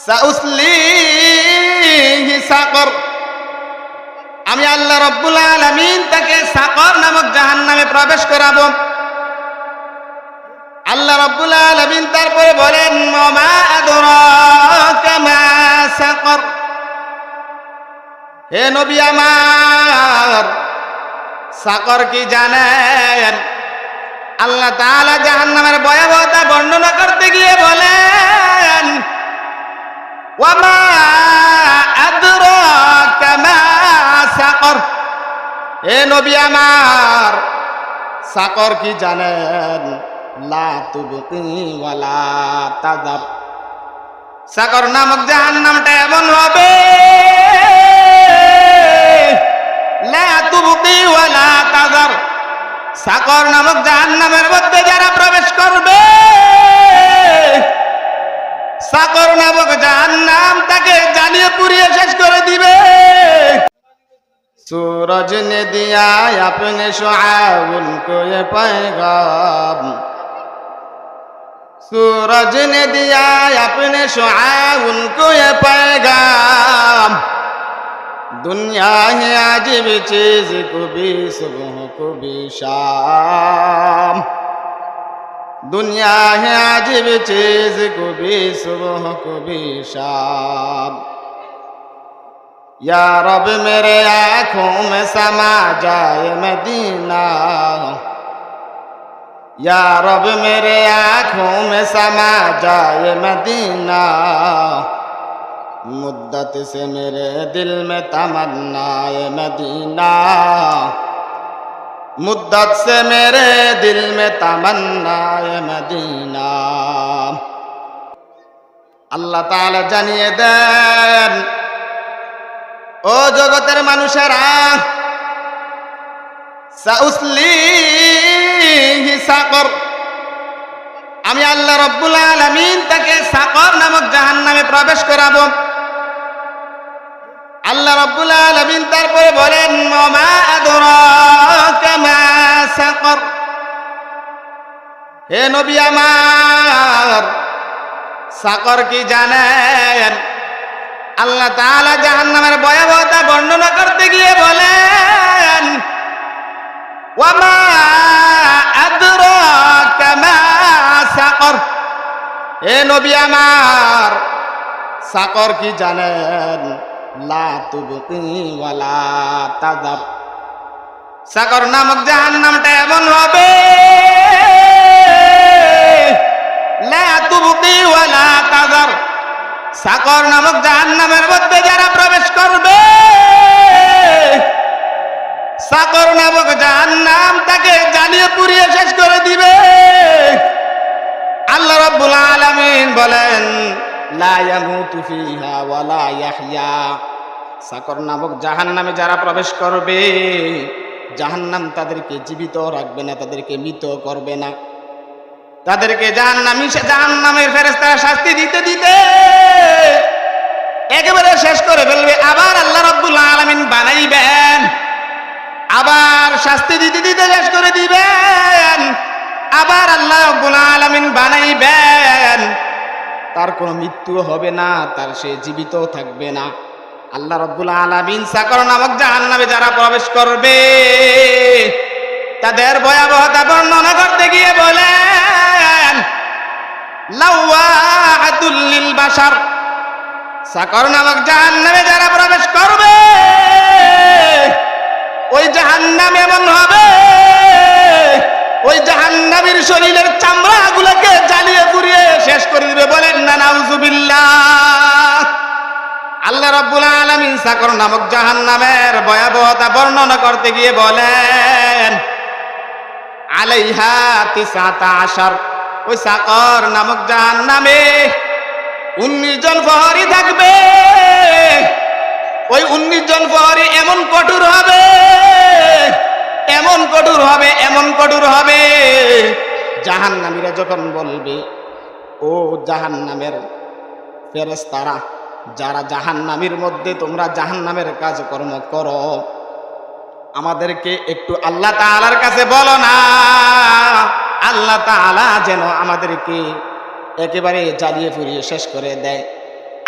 সাউসলিহি সাকর, আমি আল্লাহ রাব্বুল আলামিন তাকে সাকর নামক জাহান্নামে প্রবেশ করাবো। আল্লাহ রাব্বুল আলামিন তারপরে বলেন মা আদরাকা মা সাকর, হে নবী আমার সাকর কি জানেন? আল্লাহ তাআলা জাহান্নামের ভয়াবহতা বর্ণনা করতে গিয়ে বলেন ওয়া মা আদরাকা মা সাকর, হে নবী আমার সাকর কি জানেন? লা তুবকি ওয়ালা তাযার, সাকর নামক জাহান্নামটা এমন হবে লা তুবকি ওয়ালা তাযার, সাকর নামক জাহান্নামের মধ্যে যারা প্রবেশ করবে সাকর নামক জাহান্নাম তাকে জ্বালিয়ে পুড়িয়ে শেষ করে দিবে। सूरज ने दिया अपने शुआ उनको ये पैगाम, सूरज ने दिया अपने शुआ उनको ये पैगाम, दुनिया है अजीब चीज कभी सुबह कभी शाम, दुनिया है अजीब चीज कभी सुबह कभी शाम, या रब मेरे आँखों में समा जाए मदीना, या रब मेरे आँखों में समा जाए मदीना, मुद्दत से मेरे दिल में तमन्नाए मदीना, मुद्दत से मेरे दिल में तमन्नाए मदीना। अल्लाह ताला जानिए देन ও জগতের মানুষেরা, সাউসলিহি সাকর, আমি আল্লাহ রাব্বুল আলামিন তাকে সাকর নামক জাহান্নামে প্রবেশ করাবো। আল্লাহ রাব্বুল আলামিন তারপরে বলেন মা আদরাকা মা সাকর, হে নবী আমার সাকর কি জানেন? আল্লাহ তাআলা জাহান্নামের ভয়াবহতা বর্ণনা করতে গিয়ে বলেন ওয়া মা আদরাকা মা সাকর, হে নবী আমার সাকর কি জানেন? লা তুবকি ওয়ালা তাযার, সাকর নামক জাহান্নামটা এমন হবে লা তুবকি ওয়ালা তাযার, সাকর নামক জাহান্নামের মধ্যে যারা প্রবেশ করবে সাকর নামক জাহান্নাম তাকে জ্বালিয়ে পুড়িয়ে শেষ করে দিবে। আল্লাহ রাব্বুল আলামিন বলেন লা ইয়ামুতু ফিহা ওয়া লা ইয়াহইয়া, সাকর নামক জাহান্নামে যারা প্রবেশ করবে জাহান্নাম তাদেরকে জীবিত রাখবে না, তাদেরকে মৃত করবে না, তাদেরকে জাহান্নামের ফেরেশতারা শাস্তি দিতে দিতে একেবারে শেষ করে ফেলবে। আবার আল্লাহ রাব্বুল আলামিন বানাইবেন, আবার শাস্তি দিতে দিতে শেষ করে দিবেন, আবার আল্লাহ রাব্বুল আলামিন বানাইবেন, তার কোনো মৃত্যু হবে না, তার সে জীবিত থাকবে না। আল্লাহ রাব্বুল আলামিন সাকর নামক জাহান্নামে যারা প্রবেশ করবে তাদের ভয়াবহতা বর্ণনা করতে গিয়ে বলেন লাওয়াতুল লিল বাশার, সাকর নামক জাহান্নামে যারা প্রবেশ করবে ওই জাহান্নাম এমন হবে ওই জাহান্নামীর শরীরের চামড়াগুলোকে জ্বালিয়ে পুড়িয়ে শেষ করে দিবে। বলেন না নাউযুবিল্লাহ। আল্লাহ রাব্বুল আলামিন সাকর নামক জাহান্নামের ভয়াবহতা বর্ণনা করতে গিয়ে বলেন আলাইহা 19, ওই সাকর নামক জাহান্নামে 19 জন প্রহরী থাকবে। ওই 19 জন প্রহরী এমন কঠোর হবে, এমন কঠোর হবে, এমন কঠোর হবে, জাহান্নামীরা যখন বলবে ও জাহান্নামের ফেরেশতারা, যারা জাহান্নামীর মধ্যে তোমরা জাহান্নামের কাজকর্ম করো, আমাদেরকে একটু আল্লাহ তাআলার কাছে বলো না, আল্লাহ তাআলা যেন আমাদেরকে একেবারে জ্বালিয়ে পুড়িয়ে শেষ করে দেয়।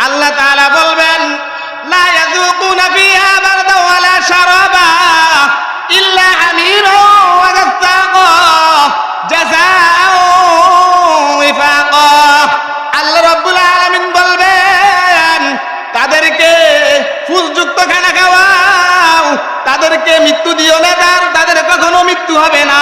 আল্লাহ তাআলা বলবেন লা ইয়াযুকুনা ফিহা বারদান ওয়ালা শারাবা ইল্লা হামিরুন ওয়া গাসসাকা জাযাআও ওয়িফাকা। আল্লাহ রাব্বুল আলামিন বলবেন তাদেরকে ফুলযুক্ত খানা খাওয়াও, তাদেরকে মৃত্যু দিও না, তাদের কখনো মৃত্যু হবে না।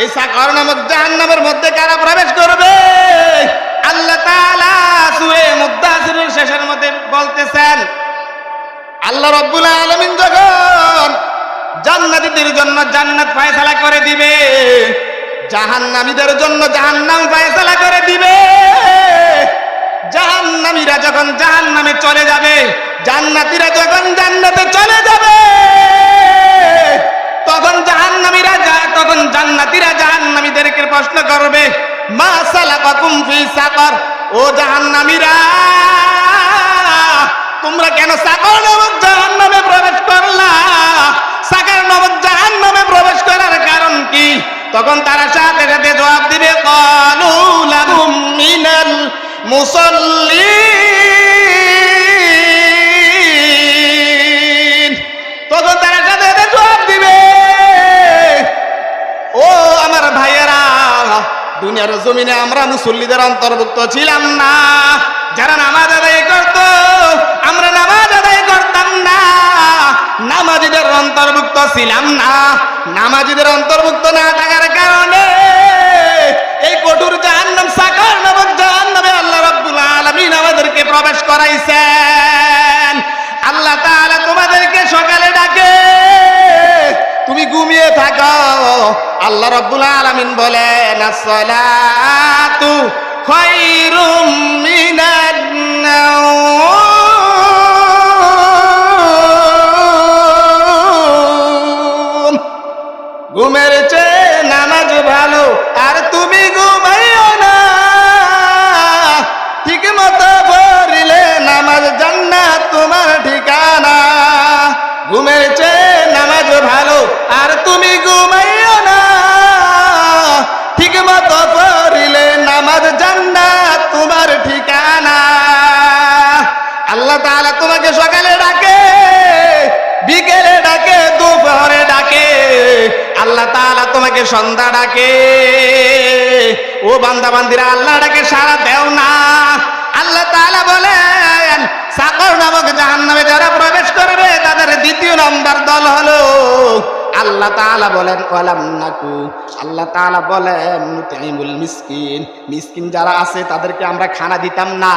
এই সাকর নামক জাহান্নামের মধ্যে কারা প্রবেশ করবে? আল্লাহ তাআলা সূরা মুদ্দাসিরের শেষের মধ্যে বলতেছেন, আল্লাহ রাব্বুল আলামিন যখন জান্নাতীদের জন্য জান্নাত ফয়সালা করে দিবে, জাহান্নামীদের জন্য জাহান্নাম ফয়সালা করে দিবে। জাহান্নামীরা যখন জাহান্নামে চলে যাবে, জান্নাতীরা যখন জান্নাতে চলে যাবে, তখন জান্নাতীরা জাহান্নামীদেরকে প্রশ্ন করবে, মা সালাকাকুম ফি সাকার, ও জাহান্নামীরা তোমরা কেন সাকার নামক জাহান্নামে প্রবেশ করলা? সাকার নামক জাহান্নামে প্রবেশ করার কারণ কি? তখন তারা সাথে সাথে জবাব দিবে, ক্বালু লাহুম মিনাল মুসাল্লিন। তখন তারা সাথে সাথে জবাব দিবে, ও আমার ভাইয়েরা, দুনিয়ার জমিনে আমরা মুসল্লিদের অন্তর্ভুক্ত ছিলাম না, যারা নামাজ আদায় করত আমরা নামাজ আদায় করতাম না, নামাজীদের অন্তর্ভুক্ত ছিলাম না। নামাজীদের অন্তর্ভুক্ত না থাকার কারণে এই কঠোর জাহান্নাম, সাকার নামক জাহান্নামে আল্লাহ রাব্বুল আলামিন আমাদেরকে প্রবেশ করাইছেন। আল্লাহ তাআলা তোমাদেরকে সকালে ডাকে, তুমি ঘুমিয়ে থাকো। আল্লাহ রাব্বুল আলামিন বলেন, আসসালাতু খায়রুম মিনান নাওম। ঘুমের চেয়ে নামাজ ভালো, আর তুমি ঘুমাইও না। ঠিক মতো পড়লে নামাজ জান্নাত তোমার ঠিকানা। ঘুমের চেয়ে নামাজ ভালো, আর তুমি ঘুমাইও না। ঠিক মতো পড়লে নামাজ জান্নাত তোমার ঠিকানা। আল্লাহ তাআলা তোমাকে সকালে ডাকে, বিকেলে ডাকে, দুপুরে ডাকে। আল্লাহ তাআলা তোমাকে সন্ধ্যা ডাকে। ও বান্দা বান্দিরা, আল্লাহ ডাকে সাড়া দেও না। আল্লাহ তাআলা বলেন, সাকর নামক জাহান্নামে যারা প্রবেশ করবে তাদের দ্বিতীয় নাম্বার দল হলো, আল্লাহ তাআলা বলেন, ওয়ালাম নাকু, আল্লাহ তাআলা বলেন নুতঈমুল মিসকিন, মিসকিন যারা আছে তাদেরকে আমরা খানা দিতাম না।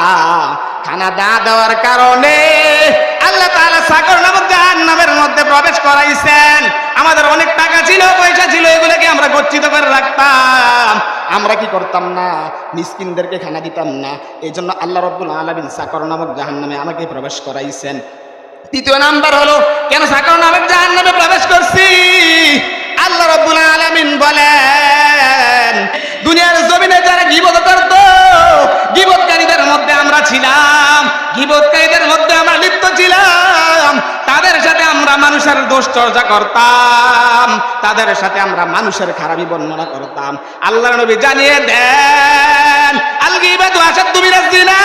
খানা না দেওয়ার কারণে আল্লাহ তাআলা সাকর নামক জাহান্নামের মধ্যে প্রবেশ করাইছেন। আমাদের অনেক টাকা ছিল, পয়সা ছিল, এগুলোকে আমরা গচ্ছিত করে রাখতাম। আমরা কি করতাম না? মিসকিনদেরকে খানা দিতাম না। এই জন্য আল্লাহ রাব্বুল আলামিন সাকর নামক জাহান্নামে আমাকে প্রবেশ করাইছেন। তৃতীয় নাম্বার হলো, কেন সাকর নামক জাহান্নামে প্রবেশ করছি? আল্লাহ রাব্বুল আলামিন বলেন, দুনিয়ার জমিনে যারা গীবত করত, গীবতকারীদের মধ্যে আমরা ছিলাম, গীবতকারীদের মধ্যে আমরা লিপ্ত ছিলাম। তাদের সাথে আমরা মানুষের দোষ চর্চা করতাম, তাদের সাথে আমরা মানুষের খারাপি বর্ণনা করতাম। আল্লাহর নবী জানিয়ে দেন, আল গীবাতু আশাদ্দু মিনাজ জিনা,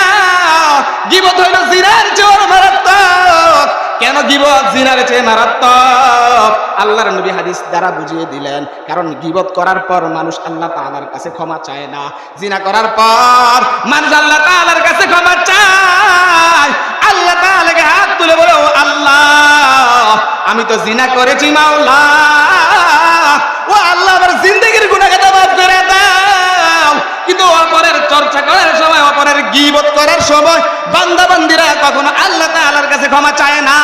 গীবত হইল জিনার চেয়ে মারাত্মক। কেন গীবত জিনার চেয়ে মারাত্মক? আল্লাহর নবী হাদিস দ্বারা বুঝিয়ে দিলেন, কারণ গীবত করার পর মানুষ আল্লাহ তাআলার কাছে ক্ষমা চায় না। জিনা করার পর মানুষ আল্লাহ তাআলার কাছে ক্ষমা চায়। আল্লাহ তাআলাকে হাত তুলে বলে, ও আল্লাহ, আমি তো জিনা করেছি মাওলা, ও আল্লাহ আমার জিন্দেগির গুনাহগাতা মাফ করে দাও। কিন্তু অপরের চর্চা করার সময়, অপরের গীবত করার সময় বান্দা বান্দিরা কখনো আল্লাহ তাআলার কাছে ক্ষমা চায় না।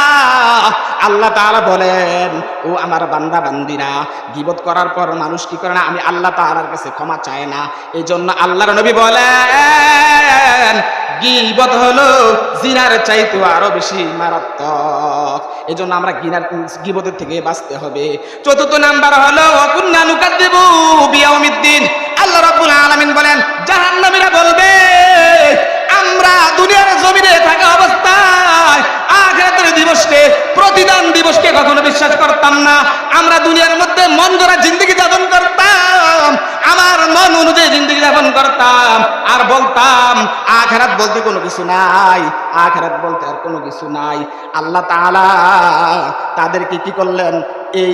আল্লাহ তাআলা বলেন, ও আমার বান্দা বান্দিরা, গীবত করার পর মানুষ কি করে না? আমি আল্লাহ তাআলার কাছে ক্ষমা চায় না। এই জন্য আল্লাহর নবী বলেন, গীবত হলো জিনার চাইতে আরো বেশি মারাত্মক। এই জন্য আমরা গীবতের থেকে বাঁচতে হবে। চতুর্থ নাম্বার হলো, কুন্না নুকাদ্দিবু বিয়াউমিদ্দিন। আল্লাহ রাব্বুল আলামিন বলেন, জাহান্নামীরা বলবে, আমরা দুনিয়ার জমিনে থাকা অবস্থায় আখিরাতের দিবসকে, প্রতিদান দিবসকে কখনো বিশ্বাস করতাম না। আমরা দুনিয়ার মধ্যে মন গড়া জিন্দেগি যাপন করতাম। আমার মন অনুযায়ী জিন্দগি যাপন করতাম আর বলতাম আখিরাত বলতে কোনো কিছু নাই, আখিরাত বলতে আর কোনো কিছু নাই। আল্লাহ তাআলা তাদেরকে কি করলেন? এই